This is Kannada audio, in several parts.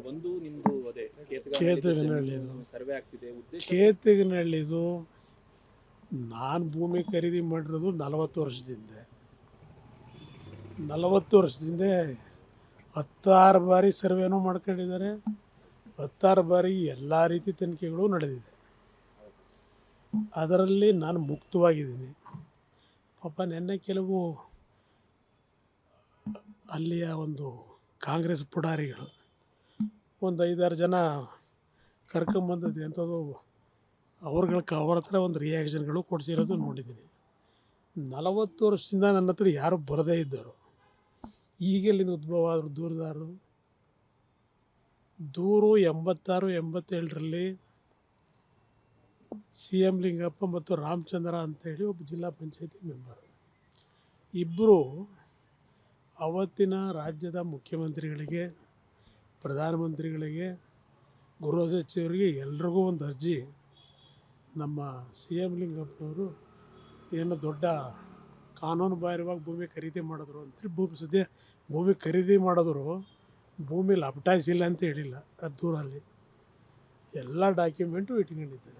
ಒಂದು ನಿಮ್ದು ಅದೇ ಕೇತಗನಹಳ್ಳಿದು ಸರ್ವೆ ಆಗ್ತಿದೆ ಉದ್ದೇಶ. ಕೇತಗನಹಳ್ಳಿದು ನಾನು ಭೂಮಿ ಖರೀದಿ ಮಾಡಿರೋದು 40 ವರ್ಷದಿಂದ. 40 ವರ್ಷದಿಂದ 16 ಬಾರಿ ಸರ್ವೆನೂ ಮಾಡ್ಕೊಂಡಿದ್ದಾರೆ, 16 ಬಾರಿ ಎಲ್ಲ ರೀತಿ ತನಿಖೆಗಳು ನಡೆದಿದೆ. ಅದರಲ್ಲಿ ನಾನು ಮುಕ್ತವಾಗಿದ್ದೀನಿ. ಪಾಪ ನೆನ್ನೆ ಕೆಲವು ಅಲ್ಲಿಯ ಒಂದು ಕಾಂಗ್ರೆಸ್ ಪುಡಾರಿಗಳು ಒಂದು 5-6 ಜನ ಕರ್ಕೊಂಬಂದದ್ದು ಎಂಥದ್ದು ಅವ್ರ ಹತ್ರ ಒಂದು ರಿಯಾಕ್ಷನ್ಗಳು ಕೊಡಿಸಿರೋದು ನೋಡಿದ್ದೀನಿ. 40 ವರ್ಷದಿಂದ ನನ್ನ ಹತ್ರ ಯಾರು ಬರದೇ ಇದ್ದರು. ಈಗೆಲ್ಲಿಂದ ಉದ್ಭವ ಆದರು ದೂರುದಾರರು? ದೂರು 86-87ರಲ್ಲಿ CM ಲಿಂಗಪ್ಪ ಮತ್ತು ರಾಮಚಂದ್ರ ಅಂತೇಳಿ ಒಬ್ಬ ಜಿಲ್ಲಾ ಪಂಚಾಯತಿ ಮೆಂಬರು, ಇಬ್ಬರು ಅವತ್ತಿನ ರಾಜ್ಯದ ಮುಖ್ಯಮಂತ್ರಿಗಳಿಗೆ, ಪ್ರಧಾನಮಂತ್ರಿಗಳಿಗೆ, ಗೃಹ ಸಚಿವರಿಗೆ ಎಲ್ರಿಗೂ ಒಂದು ಅರ್ಜಿ, ನಮ್ಮ CM ಲಿಂಗಪ್ಪನವರು ಏನು ದೊಡ್ಡ ಕಾನೂನು ಬಾಹಿರವಾಗಿ ಭೂಮಿ ಖರೀದಿ ಮಾಡಿದ್ರು ಅಂತೇಳಿ ಭೂಮಿ ಖರೀದಿ ಮಾಡಿದ್ರು, ಭೂಮಿ ಲಪಟಾಯಿಸಿಲ್ಲ ಅಂತ ಹೇಳಿಲ್ಲ. ಅದು ದೂರಲ್ಲಿ ಎಲ್ಲ ಡಾಕ್ಯುಮೆಂಟು ಇಟ್ಕೊಂಡಿದ್ದಾರೆ.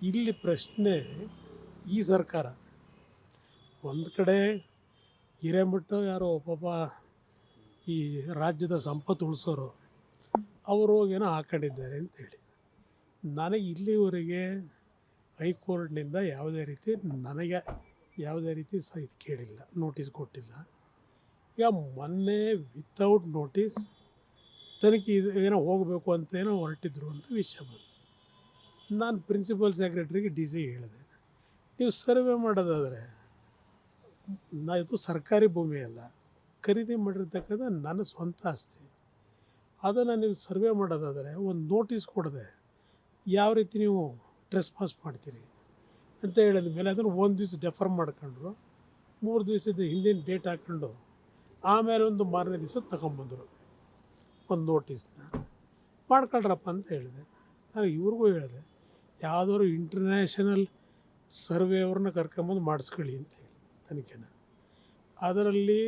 ಇಲ್ಲಿ ಪ್ರಶ್ನೆ, ಈ ಸರ್ಕಾರ ಒಂದು ಕಡೆ ಹಿರೇಮಠ ಯಾರೋ ಪಾಪ ಈ ರಾಜ್ಯದ ಸಂಪತ್ತು ಉಳಿಸೋರು, ಅವರು ಏನೋ ಹಾಕೊಂಡಿದ್ದಾರೆ ಅಂತೇಳಿ, ನನಗೆ ಇಲ್ಲಿವರೆಗೆ ಹೈಕೋರ್ಟ್ನಿಂದ ಯಾವುದೇ ರೀತಿ ಇದು ಕೇಳಿಲ್ಲ, ನೋಟಿಸ್ ಕೊಟ್ಟಿಲ್ಲ. ಈಗ ಮೊನ್ನೆ ವಿತೌಟ್ ನೋಟಿಸ್ ತನಿಖೆ ಏನೋ ಹೋಗಬೇಕು ಅಂತ ಏನೋ ಹೊರಟಿದ್ರು ಅಂತ ವಿಷಯ ಬಂತು. ನಾನು ಪ್ರಿನ್ಸಿಪಲ್ ಸೆಕ್ರೆಟ್ರಿಗೆ DC ಹೇಳಿದೆ, ನೀವು ಸರ್ವೆ ಮಾಡೋದಾದರೆ ಇದು ಸರ್ಕಾರಿ ಭೂಮಿ ಅಲ್ಲ, ಖರೀದಿ ಮಾಡಿರ್ತಕ್ಕಂಥ ನನ್ನ ಸ್ವಂತ ಆಸ್ತಿ, ಅದನ್ನು ನೀವು ಸರ್ವೆ ಮಾಡೋದಾದರೆ ಒಂದು ನೋಟಿಸ್ ಕೊಡದೆ ಯಾವ ರೀತಿ ನೀವು ಟ್ರೆಸ್ಪಾಸ್ ಮಾಡ್ತೀರಿ ಅಂತ ಹೇಳಿದ ಮೇಲೆ ಅದನ್ನು ಒಂದು ದಿವಸ ಡೆಫರ್ ಮಾಡ್ಕೊಂಡ್ರು. 3 ದಿವಸದ ಹಿಂದಿನ ಡೇಟ್ ಹಾಕ್ಕೊಂಡು ಆಮೇಲೆ ಒಂದು ಮಾರನೇ ದಿವಸ ತಗೊಂಬಂದರು ಒಂದು ನೋಟಿಸ್ನ. ಮಾಡ್ಕೊಳ್ರಪ್ಪ ಅಂತ ಹೇಳಿದೆ. ನಾನು ಇವ್ರಿಗೂ ಹೇಳಿದೆ, ಯಾವುದಾದ್ರು ಇಂಟರ್ನ್ಯಾಷನಲ್ ಸರ್ವೆ ಅವ್ರನ್ನ ಕರ್ಕೊಂಬಂದು ಮಾಡಿಸ್ಕೊಳ್ಳಿ ಅಂತ ಹೇಳಿ ತನಿಖೆನ. ಅದರಲ್ಲಿ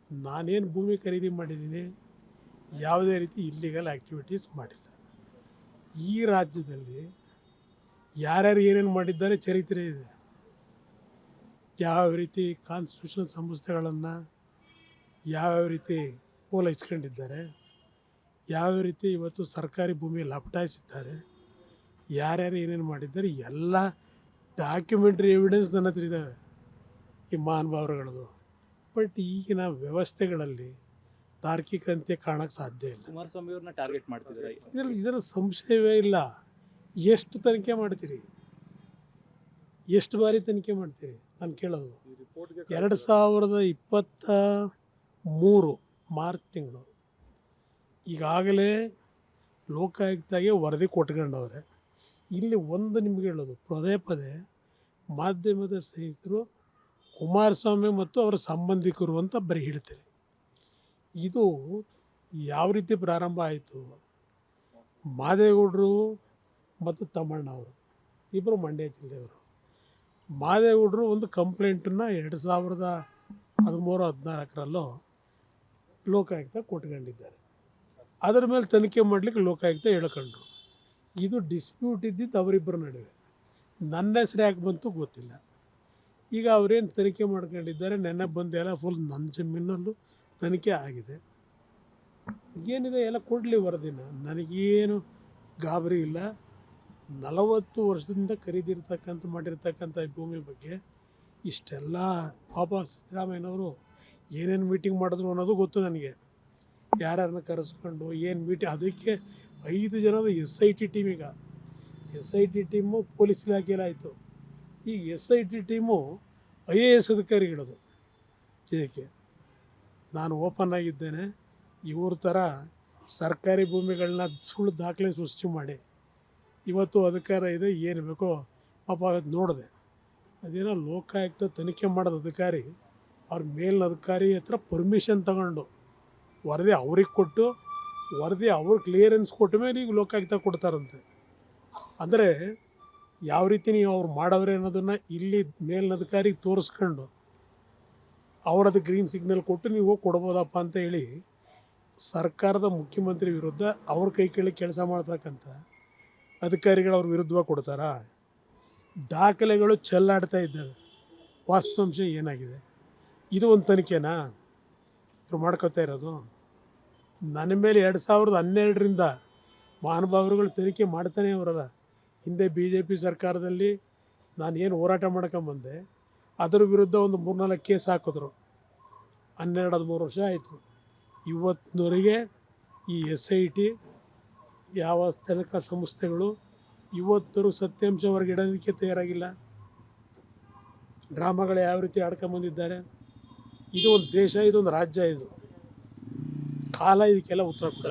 ನಾನೇನು ಭೂಮಿ ಖರೀದಿ ಮಾಡಿದ್ದೀನಿ, ಯಾವುದೇ ರೀತಿ ಇಲ್ಲಿಗಲ್ ಆ್ಯಕ್ಟಿವಿಟೀಸ್ ಮಾಡಿಲ್ಲ. ಈ ರಾಜ್ಯದಲ್ಲಿ ಯಾರ್ಯಾರು ಏನೇನು ಮಾಡಿದ್ದಾರೆ ಚರಿತ್ರೆ ಇದೆ. ಯಾವ ರೀತಿ ಕಾನ್ಸ್ಟಿಟ್ಯೂಷನಲ್ ಸಂಸ್ಥೆಗಳನ್ನು ಯಾವ್ಯಾವ ರೀತಿ ಓಲೈಸ್ಕೊಂಡಿದ್ದಾರೆ, ಯಾವ ರೀತಿ ಇವತ್ತು ಸರ್ಕಾರಿ ಭೂಮಿ ಲಪಟಾಯಿಸಿದ್ದಾರೆ, ಯಾರ್ಯಾರು ಏನೇನು ಮಾಡಿದ್ದಾರೆ, ಎಲ್ಲ ಡಾಕ್ಯುಮೆಂಟ್ರಿ ಎವಿಡೆನ್ಸ್ ನನ್ನ ಹತ್ರ ಇದ್ದಾವೆ ಈ ಮಹಾನುಭಾವರುಗಳದು. ಬಟ್ ಈಗಿನ ವ್ಯವಸ್ಥೆಗಳಲ್ಲಿ ತಾರ್ಕಿಕ ಅಂತ್ಯ ಕಾಣೋಕ್ಕೆ ಸಾಧ್ಯ ಇಲ್ಲ. ಕುಮಾರಸ್ವಾಮಿ ಅವ್ರನ್ನ ಟಾರ್ಗೆಟ್ ಮಾಡ್ತಿದ್ದಾರೆ. ಇದರ ಸಂಶಯವೇ ಇಲ್ಲ. ಎಷ್ಟು ತನಿಖೆ ಮಾಡ್ತೀರಿ, ಎಷ್ಟು ಬಾರಿ ತನಿಖೆ ಮಾಡ್ತೀರಿ? ನಾನು ಕೇಳೋದು, 2023 ಮಾರ್ಚ್ ತಿಂಗಳು ಈಗಾಗಲೇ ಲೋಕಾಯುಕ್ತಗೆ ವರದಿ ಕೊಟ್ಕೊಂಡವ್ರೆ. ಇಲ್ಲಿ ಒಂದು ನಿಮ್ಗೆ ಹೇಳೋದು, ಪದೇ ಪದೇ ಮಾಧ್ಯಮದ ಸ್ನೇಹಿತರು ಕುಮಾರಸ್ವಾಮಿ ಮತ್ತು ಅವರ ಸಂಬಂಧಿಕರು ಅಂತ ಬರೀ ಹೇಳ್ತಾರೆ. ಇದು ಯಾವ ರೀತಿ ಪ್ರಾರಂಭ ಆಯಿತು? ಮಾದೇಗೌಡರು ಮತ್ತು ತಮ್ಮಣ್ಣ ಅವರು ಇಬ್ಬರು ಮಂಡ್ಯ ಜಿಲ್ಲೆಯವರು. ಮಾದೇಗೌಡರು ಒಂದು ಕಂಪ್ಲೇಂಟನ್ನು 2013-14ರಲ್ಲೋ ಲೋಕಾಯುಕ್ತ ಕೊಟ್ಕೊಂಡಿದ್ದಾರೆ. ಅದರ ಮೇಲೆ ತನಿಖೆ ಮಾಡಲಿಕ್ಕೆ ಲೋಕಾಯುಕ್ತ ಹೇಳ್ಕೊಂಡ್ರು. ಇದು ಡಿಸ್ಪ್ಯೂಟ್ ಇದ್ದಿದ್ದು ಅವರಿಬ್ಬರ ನಡುವೆ. ನನ್ನ ಹೆಸರು ಯಾಕೆ ಬಂತು ಗೊತ್ತಿಲ್ಲ. ಈಗ ಅವರೇನು ತನಿಖೆ ಮಾಡ್ಕೊಂಡಿದ್ದಾರೆ, ನೆನ್ನೆ ಬಂದು ಎಲ್ಲ ಫುಲ್ ನನ್ನ ಜಮೀನಲ್ಲೂ ತನಿಖೆ ಆಗಿದೆ. ಏನಿದೆ ಎಲ್ಲ ಕೊಡಲಿ ವರದಿನ, ನನಗೇನು ಗಾಬರಿ ಇಲ್ಲ. 40 ವರ್ಷದಿಂದ ಮಾಡಿರ್ತಕ್ಕಂಥ ಭೂಮಿ ಬಗ್ಗೆ ಇಷ್ಟೆಲ್ಲ ಪಾಪ ಸಿದ್ದರಾಮಯ್ಯನವರು ಏನೇನು ಮೀಟಿಂಗ್ ಮಾಡಿದ್ರು ಅನ್ನೋದು ಗೊತ್ತು ನನಗೆ. ಯಾರನ್ನ ಕರೆಸ್ಕೊಂಡು ಏನು ಮೀಟಿಂಗ್, ಅದಕ್ಕೆ 5 ಜನದ SIT ಟೀಮ್, ಈಗ SIT ಟೀಮು ಪೊಲೀಸ್ ಇಲಾಖೆಯಲ್ಲಾಯಿತು, ಈಗ SIT ಟೀಮು IAS ಅಧಿಕಾರಿಗಳದು. ಇದಕ್ಕೆ ನಾನು ಓಪನ್ ಆಗಿದ್ದೇನೆ, ಇವ್ರ ಥರ ಸರ್ಕಾರಿ ಭೂಮಿಗಳನ್ನ ಸುಳ್ಳು ದಾಖಲೆ ಸೃಷ್ಟಿ ಮಾಡಿ ಇವತ್ತು ಅಧಿಕಾರ ಇದೆ, ಏನು ಬೇಕೋ ಪಾಪ ಅದು ನೋಡಿದೆ. ಅದೇನೋ ಲೋಕಾಯುಕ್ತ ತನಿಖೆ ಮಾಡೋದು ಅಧಿಕಾರಿ ಅವ್ರ ಮೇಲಿನ ಅಧಿಕಾರಿ ಹತ್ರ ಪರ್ಮಿಷನ್ ತಗೊಂಡು ವರದಿ ಅವ್ರಿಗೆ ಕೊಟ್ಟು, ವರದಿ ಅವ್ರು ಕ್ಲಿಯರೆನ್ಸ್ ಕೊಟ್ಟ ಮೇಲೆ ಈಗ ಲೋಕಾಯುಕ್ತ ಕೊಡ್ತಾರಂತೆ. ಅಂದರೆ ಯಾವ ರೀತಿ ನೀವು ಅವ್ರು ಮಾಡವ್ರೆ ಅನ್ನೋದನ್ನು ಇಲ್ಲಿ ಮೇಲಿನ ಅಧಿಕಾರಿಗೆ ತೋರಿಸ್ಕೊಂಡು ಅವ್ರದ್ದು ಗ್ರೀನ್ ಸಿಗ್ನಲ್ ಕೊಟ್ಟು ನೀವು ಕೊಡ್ಬೋದಪ್ಪ ಅಂತ ಹೇಳಿ ಸರ್ಕಾರದ ಮುಖ್ಯಮಂತ್ರಿ ವಿರುದ್ಧ ಅವ್ರ ಕೈ ಕೆಳಗೆ ಕೆಲಸ ಮಾಡ್ತಕ್ಕಂಥ ಅಧಿಕಾರಿಗಳು ಅವ್ರ ವಿರುದ್ಧವಾಗಿ ಕೊಡ್ತಾರಾ? ದಾಖಲೆಗಳು ಚೆಲ್ಲಾಡ್ತಾ ಇದ್ದಾವೆ. ವಾಸ್ತವಾಂಶ ಏನಾಗಿದೆ? ಇದು ಒಂದು ತನಿಖೆನಾ ಇವ್ರು ಮಾಡ್ಕೋತಾ ಇರೋದು? ನನ್ನ ಮೇಲೆ 2012ರಿಂದ ಮಹಾನುಭಾವರುಗಳು ತನಿಖೆ ಮಾಡ್ತಾನೆ ಅವರಲ್ಲ. ಹಿಂದೆ BJP ಸರ್ಕಾರದಲ್ಲಿ ನಾನು ಏನು ಹೋರಾಟ ಮಾಡ್ಕೊಂಬಂದೆ ಅದರ ವಿರುದ್ಧ ಒಂದು 3-4 ಕೇಸ್ ಹಾಕಿದ್ರು. 12-13 ವರ್ಷ ಆಯಿತು. ಇವತ್ತಿನವರೆಗೆ ಈ SIT ಯಾವ ತನಿಖಾ ಸಂಸ್ಥೆಗಳು ಇವತ್ತರೂ ಸತ್ಯಾಂಶ ಹೊರಗಿಡೋದಕ್ಕೆ ತಯಾರಾಗಿಲ್ಲ. ಡ್ರಾಮಾಗಳು ಯಾವ ರೀತಿ ಆಡ್ಕೊಂಬಂದಿದ್ದಾರೆ. ಇದು ಒಂದು ದೇಶ, ಇದೊಂದು ರಾಜ್ಯ, ಇದು ಕಾಲ ಇದಕ್ಕೆಲ್ಲ ಉತ್ತರ ಕೊಡೋದು.